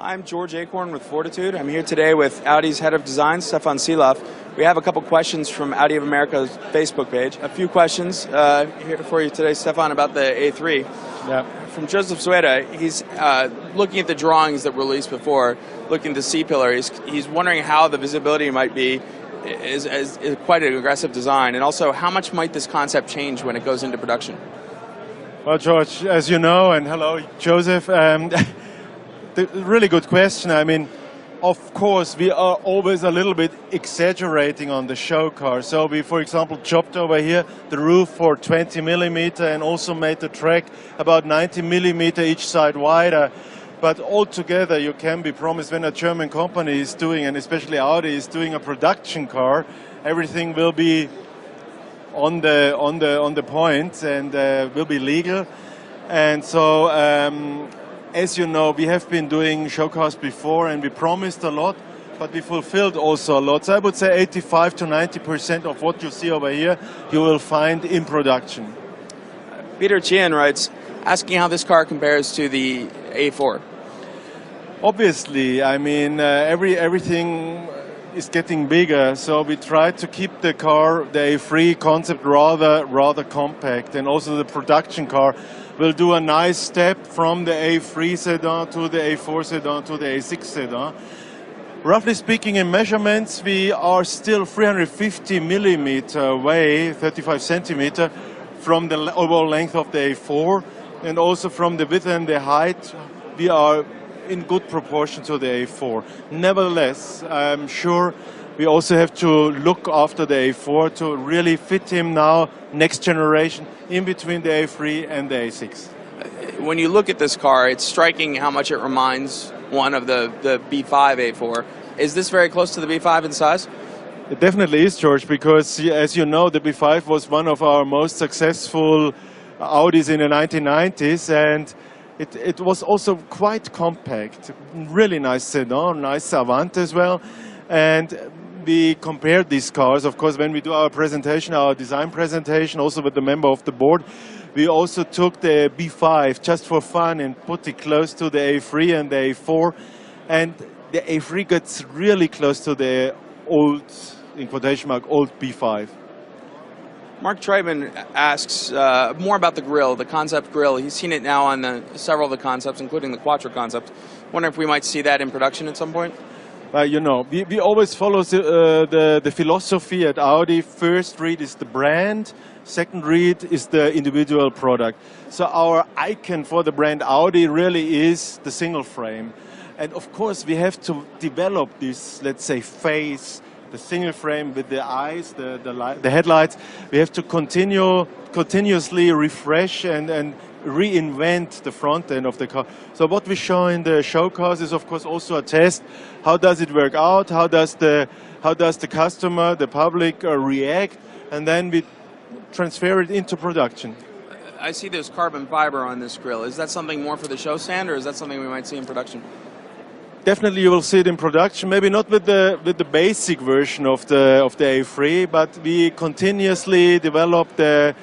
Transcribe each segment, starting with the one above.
I'm George Acorn with Fortitude. I'm here today with Audi's head of design, Stefan Sielaff. We have a couple questions from Audi of America's Facebook page. A few questions here for you today, Stefan, about the A3. Yeah. From Joseph Sueda, he's looking at the drawings that were released before, looking at the C-pillar. He's wondering how the visibility might be. Is quite an aggressive design, and also how much might this concept change when it goes into production? Well, George, as you know, and hello, Joseph, really good question. I mean, of course, we are always a little bit exaggerating on the show car. So we, for example, chopped over here the roof for 20 millimeter and also made the track about 90 millimeter each side wider. But altogether, you can be promised when a German company is doing, and especially Audi is doing a production car, everything will be on the point and will be legal. And so, as you know, we have been doing show cars before, and we promised a lot, but we fulfilled also a lot. So I would say 85 to 90% of what you see over here, you will find in production. Peter Chien writes, asking how this car compares to the A4. Obviously, I mean, everything is getting bigger, so we try to keep the car, the A3 concept, rather compact, and also the production car will do a nice step from the A3 sedan to the A4 sedan to the A6 sedan. Roughly speaking, in measurements, we are still 350 millimeter away, 35 centimeter, from the overall length of the A4, and also from the width and the height, we are in good proportion to the A4. Nevertheless, I'm sure we also have to look after the A4 to really fit him now, next generation, in between the A3 and the A6. When you look at this car, it's striking how much it reminds one of the B5 A4. Is this very close to the B5 in size? It definitely is, George, because as you know, the B5 was one of our most successful Audis in the 1990s, and it was also quite compact, really nice sedan, nice Avant as well. And we compared these cars, of course, when we do our presentation, our design presentation, also with the member of the board, we also took the B5 just for fun and put it close to the A3 and the A4. And the A3 gets really close to the old, in quotation mark, old B5. Mark Treibman asks more about the grille, the concept grille. He's seen it now on several of the concepts, including the Quattro concept. Wonder if we might see that in production at some point? You know, we always follow the philosophy at Audi. First read is the brand, second read is the individual product. So our icon for the brand Audi really is the single frame. And of course we have to develop this, let's say, face, the single frame with the eyes, the headlights. We have to continuously refresh and reinvent the front end of the car. So what we show in the show cars is of course also a test. How does it work out? How does the customer, the public react? And then we transfer it into production. I see there's carbon fiber on this grille. Is that something more for the show stand, or is that something we might see in production? Definitely you will see it in production, maybe not with the basic version of the A3, but we continuously develop the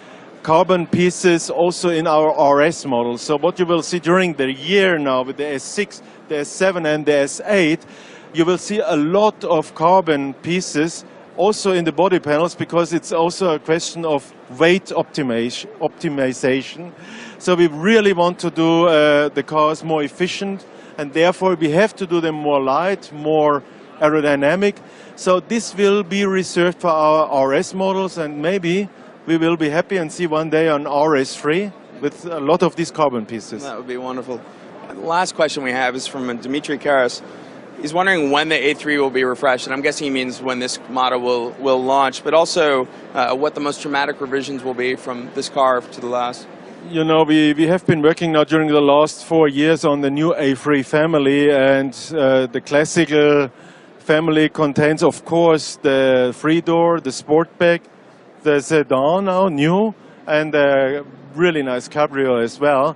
carbon pieces also in our RS models. So what you will see during the year now with the S6, the S7 and the S8, you will see a lot of carbon pieces also in the body panels, because it's also a question of weight optimization. So we really want to do the cars more efficient, and therefore we have to do them more light, more aerodynamic. So this will be reserved for our RS models, and maybe we will be happy and see one day an RS3 with a lot of these carbon pieces. That would be wonderful. The last question we have is from Dimitri Karas. He's wondering when the A3 will be refreshed, and I'm guessing he means when this model will launch, but also what the most dramatic revisions will be from this car to the last. You know, we have been working now during the last 4 years on the new A3 family, and the classical family contains, of course, the 3-door, the Sportback, the sedan now, new, and a really nice cabrio as well.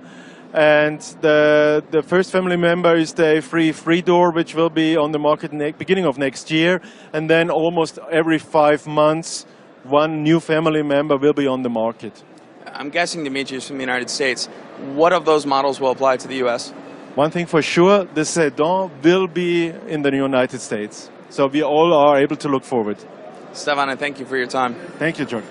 And the first family member is the A3 3-door, which will be on the market beginning of next year. And then almost every 5 months, one new family member will be on the market. I'm guessing Dimitri is from the United States. What of those models will apply to the U.S.? One thing for sure, the sedan will be in the United States. So we all are able to look forward. Stefan, I thank you for your time. Thank you, George.